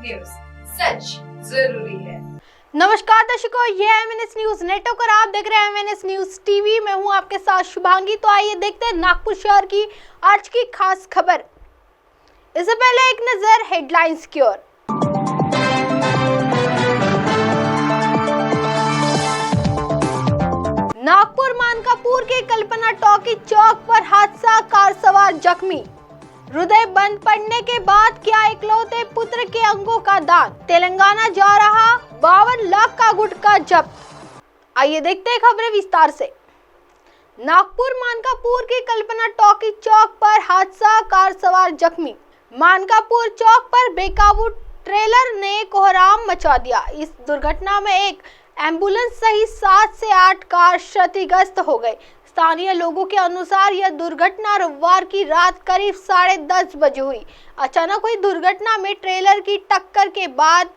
News, सच जरूरी है। नमस्कार दर्शकों, ये है एमएनएस न्यूज नेटवर्क और आप देख रहे हैं एमएनएस न्यूज टीवी। मैं हूं आपके साथ शुभांगी। तो आइए देखते हैं नागपुर शहर की आज की खास खबर। इससे पहले एक नजर हेडलाइंस की ओर। नागपुर मानकापुर के कल्पना टॉकी चौक पर हादसा, कार सवार जख्मी। हृदय बंद पड़ने के बाद किया इकलौते पुत्र के अंगों का दान। तेलंगाना जा रहा 52 लाख का गुटखा जब्त। आइए देखते हैं खबरें विस्तार से। नागपुर मानकापुर की कल्पना टॉकी चौक पर हादसा, कार सवार जख्मी। मानकापुर चौक पर बेकाबू ट्रेलर ने कोहराम मचा दिया। इस दुर्घटना में एक एम्बुलेंस सहित 7 से 8 कार क्षतिग्रस्त हो गए। स्थानीय लोगों के अनुसार यह दुर्घटना रविवार की रात करीब 10:30 बजे हुई। अचानक हुई दुर्घटना में ट्रेलर की टक्कर के बाद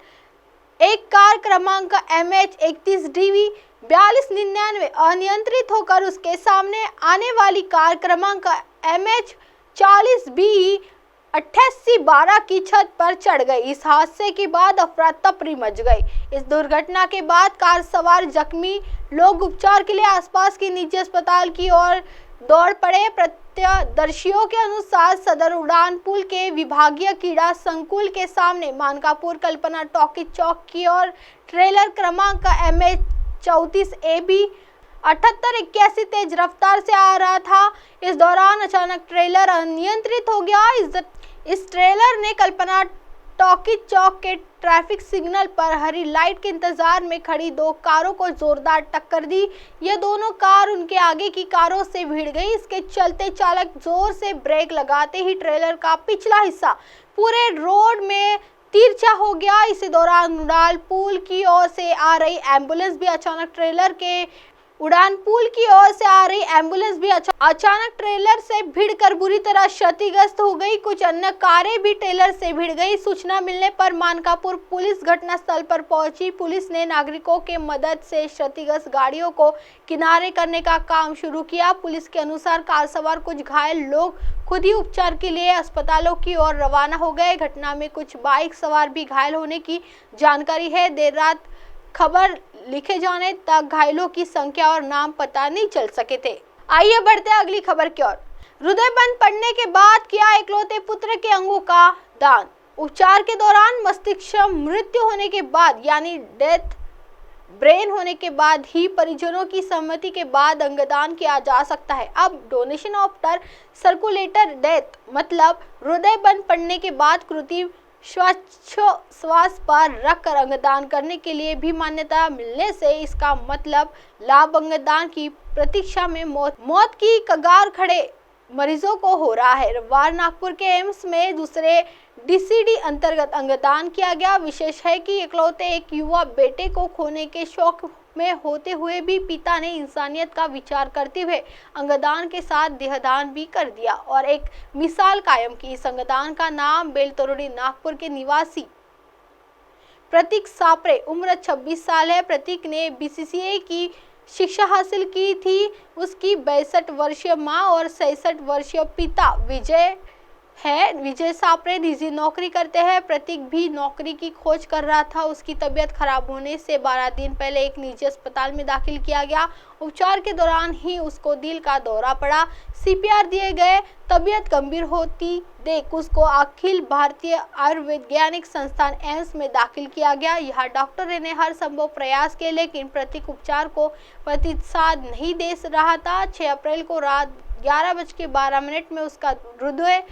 एक कार क्रमांक MH31DV 4299 अनियंत्रित होकर उसके सामने आने वाली कार क्रमांक MH40BE 8812 की छत पर चढ़ गई। इस हादसे के बाद अफरा तफरी मच गई। इस दुर्घटना के बाद कार सवार जख्मी लोग उपचार के लिए आसपास के निजी अस्पताल की ओर दौड़ पड़े। प्रत्यक्षदर्शियों के अनुसार सदर उड़ान पुल के विभागीय क्रीड़ा संकुल के सामने मानकापुर कल्पना टॉकी चौक की ओर ट्रेलर क्रमांक MH34AB 7881 तेज रफ्तार से आ रहा था। इस दौरान अचानक ट्रेलर अनियंत्रित हो गया। इस ट्रेलर ने कल्पना टॉकी चौक के ट्रैफिक सिग्नल पर हरी लाइट के इंतजार में खड़ी 2 कारों को जोरदार टक्कर दी। ये दोनों कार उनके आगे की कारों से भिड़ गई। इसके चलते चालक जोर से ब्रेक लगाते ही ट्रेलर का पिछला हिस्सा पूरे रोड में तिरछा हो गया। इसी दौरान उड़ान पुल की ओर से आ रही एम्बुलेंस भी अचानक ट्रेलर से भिड़कर बुरी तरह क्षतिग्रस्त हो गई। कुछ अन्य कारें भी ट्रेलर से भिड़ गई। सूचना मिलने पर मानकापुर पुलिस घटनास्थल पर पहुंची। पुलिस ने नागरिकों के मदद से क्षतिग्रस्त गाड़ियों को किनारे करने का काम शुरू किया। पुलिस के अनुसार कार सवार कुछ घायल लोग खुद ही उपचार के लिए अस्पतालों की ओर रवाना हो गए। घटना में कुछ बाइक सवार भी घायल होने की जानकारी है। देर रात खबर लिखे जाने तक घायलों की संख्या और नाम पता नहीं चल सके थे। आइए बढ़ते हैं अगली खबर की ओर। हृदय बंद पड़ने के बाद किया इकलौते पुत्र के अंगों का दान। उपचार के दौरान मस्तिष्क मृत्यु होने के बाद यानी डेथ ब्रेन होने के बाद ही परिजनों की सहमति के बाद अंगदान किया जा सकता है। अब डोनेशन आफ्टर सर्कुलेटर डेथ मतलब हृदय बंद पड़ने के बाद कृत्रिम श्वास पर रखकर अंगदान करने के लिए भी मान्यता मिलने से इसका मतलब लाभ अंगदान की प्रतीक्षा में मौत की कगार खड़े मरीजों को हो रहा है। रविवार नागपुर के एम्स में दूसरे DCD अंतर्गत अंगदान किया गया। विशेष है कि इकलौते एक युवा बेटे को खोने के शौक में होते हुए भी पिता ने इंसानियत का विचार करते हुए अंगदान के साथ देहदान भी कर दिया और एक मिसाल कायम की। इस अंगदान का नाम बेलतरोड़ी नागपुर के निवासी प्रतीक सापरे उम्र 26 साल है। प्रतीक ने BCCA की शिक्षा हासिल की थी। उसकी 62 वर्षीय मां और 66 वर्षीय पिता विजय सापरे निजी नौकरी करते हैं। प्रतीक भी नौकरी की खोज कर रहा था। उसकी तबीयत खराब होने से 12 दिन पहले एक निजी अस्पताल में दाखिल किया गया। उपचार के दौरान ही उसको दिल का दौरा पड़ा। CPR दिए गए। तबीयत गंभीर होती देख उसको अखिल भारतीय आयुर्वैज्ञानिक संस्थान एम्स में दाखिल किया गया। यहाँ डॉक्टर ने हर संभव प्रयास किए लेकिन प्रतीक उपचार को प्रतिसाद नहीं दे रहा था। 6 अप्रैल को रात 11:12 में उसका हृदय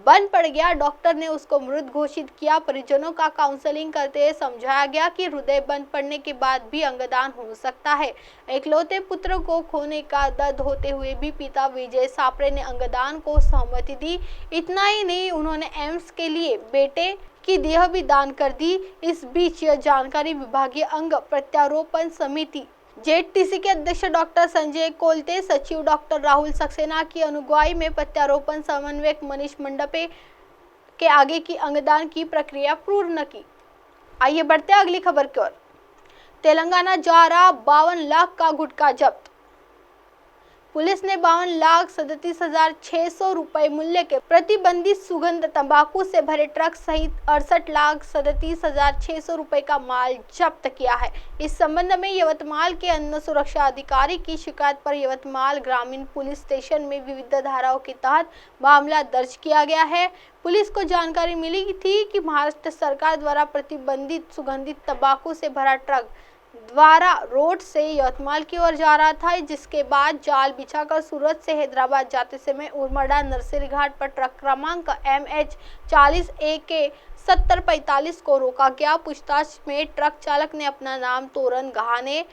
बंद पड़ गया। डॉक्टर ने उसको मृत घोषित किया। परिजनों का काउंसलिंग करते हुए समझाया गया कि हृदय बंद पड़ने के बाद भी अंगदान हो सकता है। इकलौते पुत्र को खोने का दर्द होते हुए भी पिता विजय सापरे ने अंगदान को सहमति दी। इतना ही नहीं, उन्होंने एम्स के लिए बेटे की देह भी दान कर दी। इस बीच यह जानकारी विभागीय अंग प्रत्यारोपण समिति JTC के अध्यक्ष डॉक्टर संजय कोलते, सचिव डॉक्टर राहुल सक्सेना की अनुगवाई में प्रत्यारोपण समन्वयक मनीष मंडपे के आगे की अंगदान की प्रक्रिया पूर्ण की। आइए बढ़ते हैं अगली खबर की ओर। तेलंगाना जा रहा 52 लाख का गुटखा जब्त। पुलिस ने 52,37,600 रुपए मूल्य के प्रतिबंधित सुगंध तंबाकू से भरे ट्रक सहित 68,37,600 रुपए का माल जब्त किया है। इस संबंध में यवतमाल के अन्न सुरक्षा अधिकारी की शिकायत पर यवतमाल ग्रामीण पुलिस स्टेशन में विविध धाराओं के तहत मामला दर्ज किया गया है। पुलिस को जानकारी मिली थी कि महाराष्ट्र सरकार द्वारा प्रतिबंधित सुगंधित तंबाकू से भरा ट्रक द्वारा रोड से यवतमाल की ओर जा रहा था, जिसके बाद जाल बिछाकर सूरत से हैदराबाद जाते समय उर्मड़ा नर्सरी घाट पर ट्रक क्रमांक MH40AK 7045 को रोका गया। पूछताछ में ट्रक चालक ने अपना नाम तोरन गहाने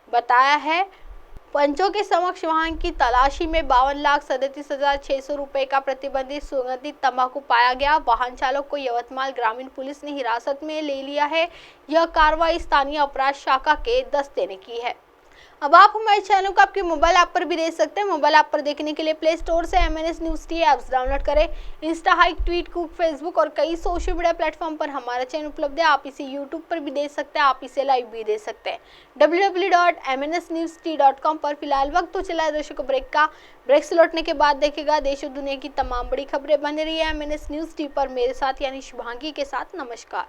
बताया है। पंचों के समक्ष वाहन की तलाशी में 52,37,600 रुपए का प्रतिबंधित सुगंधित तंबाकू पाया गया। वाहन चालक को यवतमाल ग्रामीण पुलिस ने हिरासत में ले लिया है। यह कार्रवाई स्थानीय अपराध शाखा के दस्ते ने की है। अब आप हमारे चैनल को आपके मोबाइल ऐप पर भी देख सकते हैं। मोबाइल ऐप पर देखने के लिए प्ले स्टोर से MNS News T apps download करें। इंस्टा, हाइक, ट्वीट, कुक, फेसबुक और कई सोशल मीडिया प्लेटफॉर्म पर हमारा चैनल उपलब्ध है। आप इसे यूट्यूब पर भी देख सकते हैं, आप इसे लाइव भी देख सकते हैं www.mnsnewst.com पर। फिलहाल वक्त तो चला है दर्शकों ब्रेक से लौटने के बाद देखेगा देश और दुनिया की तमाम बड़ी खबरें। बने रही है MNS न्यूज़ टी पर मेरे साथ यानी शुभांगी के साथ। नमस्कार।